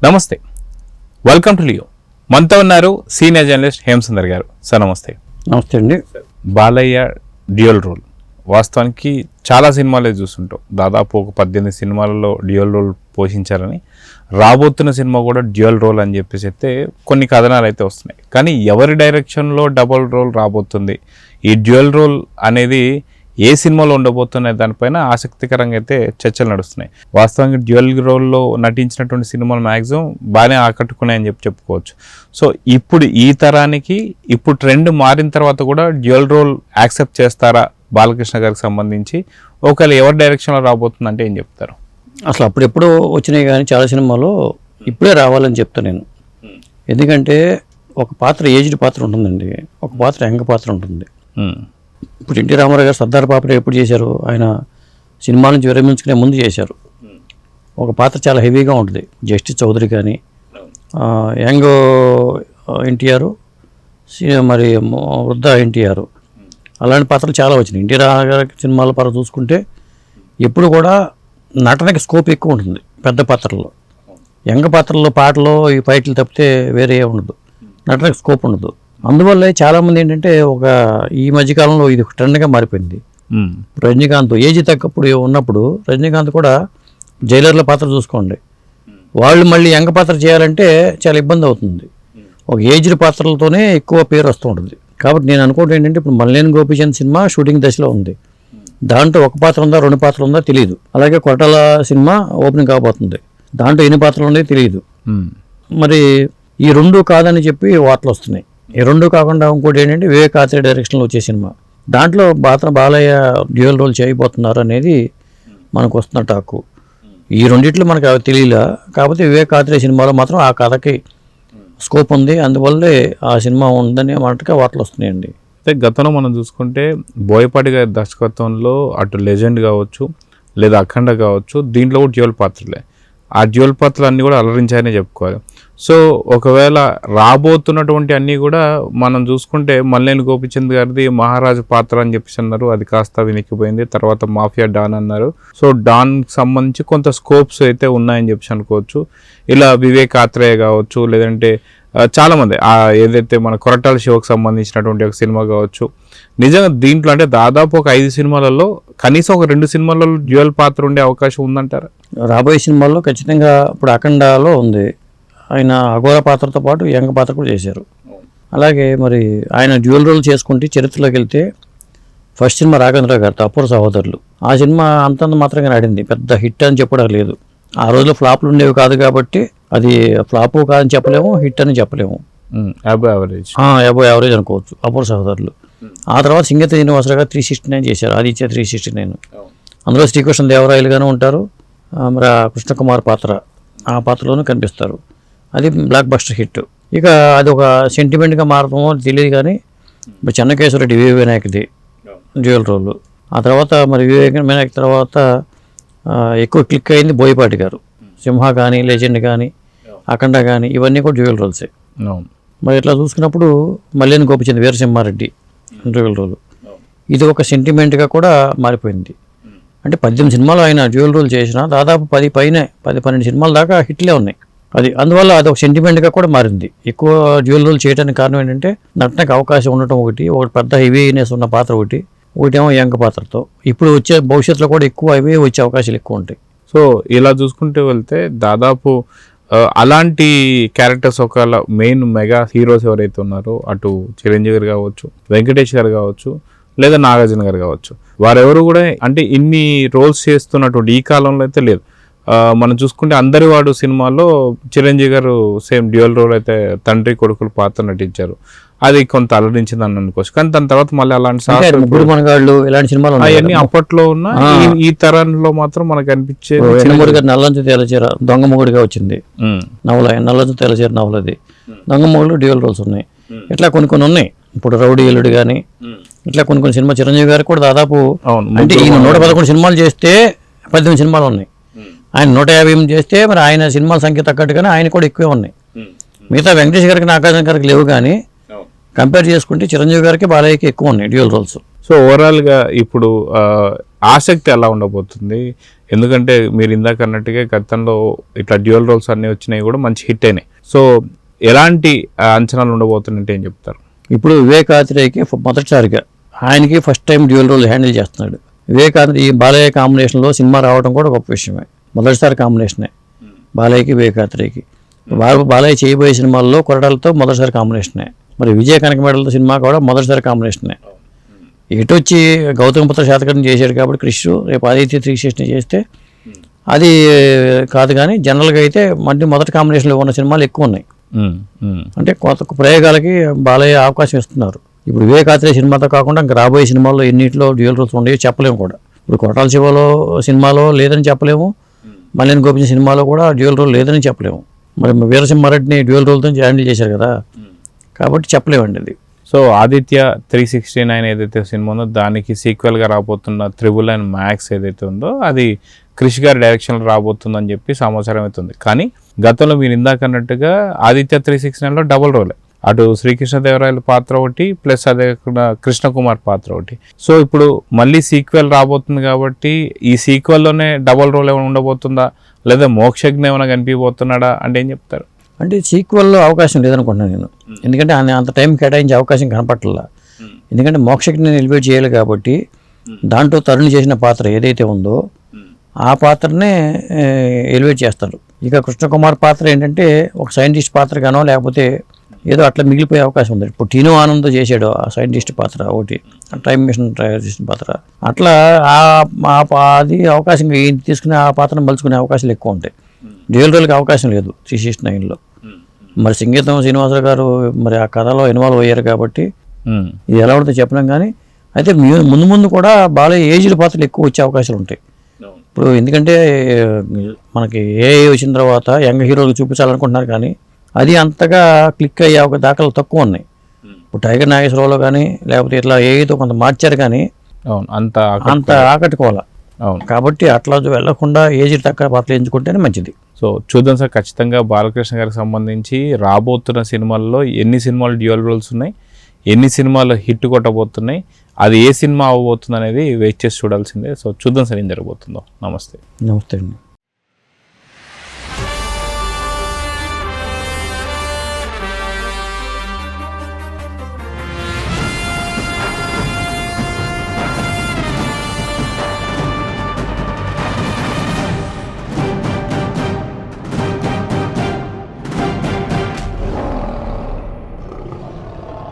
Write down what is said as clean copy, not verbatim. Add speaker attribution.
Speaker 1: నమస్తే, welcome to Leo. మనతో ఉన్నారు సీనియర్ జర్నలిస్ట్ హేమసుందర్ గారు. సార్ నమస్తే.
Speaker 2: నమస్తే అండి.
Speaker 1: బాలయ్య డ్యూయల్ రోల్, వాస్తవానికి చాలా సినిమాలే చూస్తుంటాం. దాదాపు ఒక 18 సినిమాలలో డ్యూయల్ రోల్ పోషించారని, రాబోతున్న సినిమా కూడా డ్యూయల్ రోల్ అని చెప్పేసి అయితే కొన్ని కథనాలు అయితే వస్తున్నాయి. కానీ ఎవరి డైరెక్షన్లో డబుల్ రోల్ రాబోతుంది, ఈ డ్యూయల్ రోల్ అనేది ఏ సినిమాలో ఉండబోతున్నాయి దానిపైన ఆసక్తికరంగా అయితే చర్చలు నడుస్తున్నాయి. వాస్తవంగా డ్యూయల్ రోల్లో నటించినటువంటి సినిమాలు మ్యాక్సిమం బాగానే ఆకట్టుకున్నాయని చెప్పుకోవచ్చు. సో ఇప్పుడు ఈ తరానికి ఇప్పుడు ట్రెండ్ మారిన తర్వాత కూడా డ్యూయల్ రోల్ యాక్సెప్ట్ చేస్తారా బాలకృష్ణ గారికి సంబంధించి? ఒకవేళ ఎవరి డైరెక్షన్లో రాబోతుందంటే ఏం చెప్తారు?
Speaker 2: అసలు అప్పుడెప్పుడో వచ్చినాయి కానీ చాలా సినిమాలో ఇప్పుడే రావాలని చెప్తాను నేను. ఎందుకంటే ఒక పాత్ర ఏజ్డ్ పాత్ర ఉంటుందండి, ఒక పాత్ర యంగ్ పాత్ర ఉంటుంది. ఇప్పుడు ఎన్టీ రామారావు గారు సర్దార్ పాత్ర ఎప్పుడు చేశారు? ఆయన సినిమా నుంచి విరమించుకునే ముందు చేశారు. ఒక పాత్ర చాలా హెవీగా ఉంటుంది. జస్టిస్ చౌదరి కానీ, యంగ్ ఎన్టీఆర్, మరి వృద్ధ ఎన్టీఆర్, అలాంటి పాత్రలు చాలా వచ్చినాయి. ఎన్టీ రామారావు గారి సినిమాల పరంగా చూసుకుంటే ఎప్పుడు కూడా నటనకి స్కోప్ ఎక్కువ ఉంటుంది పెద్ద పాత్రల్లో. యంగ్ పాత్రల్లో పాటలు ఈ ఫైట్లు తప్పితే వేరే ఉండదు, నటనకి స్కోప్ ఉండదు. అందువల్ల చాలామంది ఏంటంటే ఒక ఈ మధ్యకాలంలో ఇది ట్రెండ్గా మారిపోయింది. రజనీకాంత్ ఏజ్ తగ్గప్పుడు ఉన్నప్పుడు రజనీకాంత్ కూడా జైలర్ల పాత్ర చూసుకోండి, వాళ్ళు మళ్ళీ యంగ్ పాత్ర చేయాలంటే చాలా ఇబ్బంది అవుతుంది. ఒక ఏజ్డ్ పాత్రలతోనే ఎక్కువ పేరు వస్తూ ఉంటుంది. కాబట్టి నేను అనుకోవడం ఏంటంటే ఇప్పుడు మల్లేని గోపీచంద్ సినిమా షూటింగ్ దశలో ఉంది. దాంట్లో ఒక పాత్ర ఉందా రెండు పాత్రలు ఉందా తెలియదు. అలాగే కొట్టాల సినిమా ఓపెనింగ్ కాబోతుంది, దాంట్లో ఎన్ని పాత్రలు ఉన్నాయో తెలియదు. మరి ఈ రెండు కాదని చెప్పి వార్తలు వస్తున్నాయి. ఈ రెండు కాకుండా ఇంకోటి ఏంటంటే వివేక్ ఆత్రేయ డైరెక్షన్లో వచ్చే సినిమా, దాంట్లో బాలయ్య డ్యూయల్ రోల్ చేయబోతున్నారు అనేది మనకు వస్తున్న టాకు. ఈ రెండిట్లో మనకు అవి తెలియలా. కాకపోతే వివేక్ ఆత్రేయ సినిమాలో మాత్రం ఆ కథకి స్కోప్ ఉంది, అందువల్లే ఆ సినిమా ఉందని మనకి వార్తలు వస్తున్నాయండి.
Speaker 1: అయితే గతంలో మనం చూసుకుంటే బోయపాటి గారి దర్శకత్వంలో అటు లెజెండ్ కావచ్చు లేదా అఖండ కావచ్చు, దీంట్లో కూడా డ్యూయల్ పాత్రలే. ఆ డ్యూయల్ పాత్రలు అన్నీ కూడా అలరించాయని చెప్పుకోవాలి. సో ఒకవేళ రాబోతున్నటువంటి అన్నీ కూడా మనం చూసుకుంటే మల్లేని గోపీచంద్ గారిది మహారాజు పాత్ర అని చెప్పేసి అన్నారు, అది కాస్త వెనక్కిపోయింది. తర్వాత మాఫియా డాన్ అన్నారు. సో డాన్కి సంబంధించి కొంత స్కోప్స్ అయితే ఉన్నాయని చెప్పేసి అనుకోవచ్చు. ఇలా వివేక్ ఆత్రేయ కావచ్చు, లేదంటే చాలామంది ఏదైతే మన కొరటాల శివకు సంబంధించినటువంటి ఒక సినిమా కావచ్చు. నిజంగా దీంట్లో అంటే దాదాపు ఒక 5 సినిమాలలో కనీసం ఒక 2 సినిమాలలో డ్యూయల్ పాత్ర ఉండే అవకాశం ఉందంటారా?
Speaker 2: రాబోయే సినిమాల్లో ఖచ్చితంగా ఇప్పుడు అఖండాలో ఉంది, ఆయన అఘోర పాత్రతో పాటు యంగ్ పాత్ర కూడా చేశారు. అలాగే మరి ఆయన డ్యూయల్ రోల్ చేసుకుంటే చరిత్రలోకి వెళ్తే ఫస్ట్ సినిమా రాఘవేంద్ర గారితో అపూర్వ సహోదరులు, ఆ సినిమా అంతంత మాత్రంగా ఆడింది, పెద్ద హిట్ అని చెప్పడం లేదు. ఆ రోజులో ఫ్లాప్లు ఉండేవి కాదు కాబట్టి అది ఫ్లాప్ కాదని చెప్పలేము, హిట్ అని చెప్పలేము, అబోవ్ యావరేజ్ అనుకోవచ్చు అపూర్వ సహోదరులు. ఆ తర్వాత సింగత శ్రీనివాసరావు గారు 369 చేశారు, అది ఇచ్చే 369. అందులో శ్రీకృష్ణ దేవరాయలుగానే ఉంటారు, మరి కృష్ణకుమార్ పాత్ర ఆ పాత్రలోనూ కనిపిస్తారు. అది బ్లాక్ బస్టర్ హిట్. ఇక అది ఒక సెంటిమెంట్గా మారడమో తెలియదు కానీ మరి చెన్నకేశ్వరరెడ్డి వివేక్ వినాయక్ది డ్యూయల్ రోల్. ఆ తర్వాత మరి వివేక్ వినాయక్ తర్వాత ఎక్కువ క్లిక్ అయింది బోయపాటి గారు. సింహ కానీ, లెజెండ్ కానీ, అఖండ కానీ ఇవన్నీ కూడా డ్యూయల్ రోల్సే. మరి ఇట్లా చూసుకున్నప్పుడు మల్లేని గోపీచంద్ వీరసింహారెడ్డి డ్యూయల్ రోల్, ఇది ఒక సెంటిమెంట్గా కూడా మారిపోయింది. అంటే 18 సినిమాలు ఆయన డ్యూయల్ రోల్ చేసిన దాదాపు 10-12 సినిమాల దాకా హిట్లే ఉన్నాయి. అందువల్ల అది ఒక సెంటిమెంట్గా కూడా మారింది. ఎక్కువ డ్యూయల్ రోల్ చేయడానికి కారణం ఏంటంటే నటనకు అవకాశం ఉండటం ఒకటి పెద్ద హెవీనెస్ ఉన్న పాత్ర ఒకటేమో యంగ్ పాత్రతో. ఇప్పుడు వచ్చే భవిష్యత్తులో కూడా ఎక్కువ అవే వచ్చే అవకాశాలు ఎక్కువ ఉంటాయి.
Speaker 1: సో ఇలా చూసుకుంటే వెళ్తే దాదాపు అలాంటి క్యారెక్టర్స్ ఒకవేళ మెయిన్ మెగా హీరోస్ ఎవరైతే ఉన్నారో, అటు చిరంజీవి గారు కావచ్చు, వెంకటేష్ గారు కావచ్చు, లేదా నాగార్జున గారు కావచ్చు, వారెవరు కూడా అంటే ఇన్ని రోల్స్ చేస్తున్నటువంటి ఈ కాలంలో అయితే లేదు. మనం చూసుకుంటే అందరి వాడు సినిమాలో చిరంజీవి గారు సేమ్ డ్యూయల్ రోల్ అయితే తండ్రి కొడుకుల పాత్ర నటించారు, అది కొంత అలరించింది అని అనుకోవచ్చు. కానీ దాని తర్వాత మళ్ళీ అలాంటి
Speaker 2: ఇలాంటి సినిమాలు
Speaker 1: అవన్నీ అప్పట్లో ఉన్న ఈ తరంలో మాత్రం మనకు అనిపించే
Speaker 2: నల్లంచు తెలచీర దొంగ మొగుడిగా వచ్చింది నవల, నల్లంచు తెలచీర నవల, అది దొంగ మొగుడు డ్యూయల్ రోల్స్ ఉన్నాయి. ఇట్లా కొన్ని ఉన్నాయి. ఇప్పుడు రౌడీ ఎల్లుడు కానీ ఇట్లా కొన్ని సినిమా చిరంజీవి గారికి కూడా దాదాపు అంటే ఈయన 111 సినిమాలు చేస్తే 18 సినిమాలు ఉన్నాయి. ఆయన 150 చేస్తే మరి ఆయన సినిమాల సంఖ్య తగ్గట్టుగానే ఆయన కూడా ఎక్కువే ఉన్నాయి. మిగతా వెంకటేష్ గారికి నాగార్జున గారికి లేవు, కానీ కంపేర్ చేసుకుంటే చిరంజీవి గారికి బాలయ్యకి ఎక్కువ ఉన్నాయి డ్యూయల్ రోల్స్.
Speaker 1: సో ఓవరాల్గా ఇప్పుడు ఆసక్తి ఎలా ఉండబోతుంది? ఎందుకంటే మీరు ఇందాక అన్నట్టుగా గతంలో ఇట్లా డ్యూయల్ రోల్స్ అన్నీ వచ్చినాయి కూడా మంచి హిట్ అయినాయి. సో ఎలాంటి అంచనాలు ఉండబోతుందంటే ఏం చెప్తారు?
Speaker 2: ఇప్పుడు వివేకాత్రేయకి మొదటిసారిగా ఆయనకి first time dual role handle చేస్తున్నాడు. వివేకాత్రేయ ఈ బాలయ్య కాంబినేషన్లో సినిమా రావడం కూడా గొప్ప విషయమే. మొదటిసారి కాంబినేషనే బాలయ్యకి వివేకాత్రేయకి. బాలయ్య చేయబోయే సినిమాల్లో కొరటాలతో మొదటిసారి కాంబినేషనే. మరి విజయ కనకమేడలతో సినిమా కూడా మొదటిసారి కాంబినేషనే. ఎటు వచ్చి గౌతమపుత్ర శాతకర్ణి చేశాడు కాబట్టి క్రిష్, రేపు ఆదిత్య 360 చేస్తే అది కాదు. కానీ జనరల్గా అయితే మళ్ళీ మొదటి కాంబినేషన్లో ఉన్న సినిమాలు ఎక్కువ ఉన్నాయి. అంటే కొత్త ప్రయోగాలకి బాలయ్య అవకాశం ఇస్తున్నారు. ఇప్పుడు వివేకాత్రేయ సినిమాతో కాకుండా ఇంకా రాబోయే సినిమాల్లో ఎన్నింటిలో డ్యూయల్ రోల్స్ ఉండేవి చెప్పలేము కూడా. ఇప్పుడు కొరటాల శివలో సినిమాలో లేదని చెప్పలేము, మల్లేని గోపించ సినిమాలో కూడా డ్యూయల్ రోల్ లేదని చెప్పలేము. మరి వీరసింహారెడ్డిని డ్యూయల్ రోల్తో హ్యాండిల్ చేశారు కదా, కాబట్టి చెప్పలేమండి అది.
Speaker 1: సో ఆదిత్య 369 ఏదైతే సినిమా ఉందో దానికి సీక్వెల్గా రాబోతున్న 999 మ్యాక్స్ ఏదైతే ఉందో అది క్రిష్ గారి డైరెక్షన్లో రాబోతుందని చెప్పి సమాచారం అవుతుంది. కానీ గతంలో మీరు ఇందాక అన్నట్టుగా ఆదిత్య 369లో డబుల్ రోలే, అటు శ్రీకృష్ణదేవరాయల పాత్ర ఒకటి ప్లస్ అదే కృష్ణకుమార్ పాత్ర ఒకటి. సో ఇప్పుడు మళ్ళీ సీక్వెల్ రాబోతుంది కాబట్టి ఈ సీక్వెల్లోనే డబుల్ రోల్ ఏమైనా ఉండబోతుందా, లేదా మోక్షజ్ఞ ఏమైనా కనిపించబోతున్నాడా అంటే ఏం చెప్తారు?
Speaker 2: అంటే సీక్వెల్లో అవకాశం లేదనుకుంటున్నాను నేను. ఎందుకంటే ఆయన అంత టైం కేటాయించే అవకాశం కనపట్లా. ఎందుకంటే మోక్షజ్ఞని ఎలివేట్ చేయాలి కాబట్టి దాంట్లో తరుణ్ చేసిన పాత్ర ఏదైతే ఉందో ఆ పాత్రనే ఎలివేట్ చేస్తారు. ఇక కృష్ణకుమార్ పాత్ర ఏంటంటే ఒక సైంటిస్ట్ పాత్రగానో లేకపోతే ఏదో అట్లా మిగిలిపోయే అవకాశం ఉంది. ఇప్పుడు టీనో ఆనంద్ చేసాడు ఆ సైంటిస్ట్ పాత్ర ఒకటి, టైం మిషన్ తయారు చేసిన పాత్ర. అట్లా అది అవకాశం తీసుకునే ఆ పాత్రను మలుచుకునే అవకాశాలు ఎక్కువ ఉంటాయి. డ్యూయల్ రోల్కి అవకాశం లేదు 369లో. మరి సంగీతం శ్రీనివాసరావు గారు మరి ఆ కథలో ఇన్వాల్వ్ అయ్యారు కాబట్టి ఇది ఎలా ఉంటుందో చెప్పలేం. కానీ అయితే ముందు ముందు కూడా బాలయ్య ఏజ్డ్ పాత్రలు ఎక్కువ వచ్చే అవకాశాలు ఉంటాయి. ఇప్పుడు ఎందుకంటే మనకి ఏఐ వచ్చిన తర్వాత యంగ్ హీరోలు చూపించాలనుకుంటున్నారు కానీ అది అంతగా క్లిక్ అయ్యే దాఖలు తక్కువ ఉన్నాయి. ఇప్పుడు టైగర్ నాగేశ్వరరావులో కానీ లేకపోతే ఇట్లా ఏఐతో కొంత మార్చారు కానీ అంత ఆకట్టుకోవాలి. కాబట్టి అట్లా వెళ్లకుండా ఏజ్ తక్కువ పాత్రలు ఎంచుకుంటేనే మంచిది.
Speaker 1: సో చూద్దాం సార్, ఖచ్చితంగా బాలకృష్ణ గారికి సంబంధించి రాబోతున్న సినిమాల్లో ఎన్ని సినిమాలు డ్యూయల్ రోల్స్ ఉన్నాయి, ఎన్ని సినిమాలు హిట్ కొట్టబోతున్నాయి, అది ఏ సినిమా అవ్వబోతుంది అనేది వెయిట్ చేసి చూడాల్సిందే. సో చూద్దాం సార్ ఏం జరగబోతుందో. నమస్తే.
Speaker 2: నమస్తే అండి.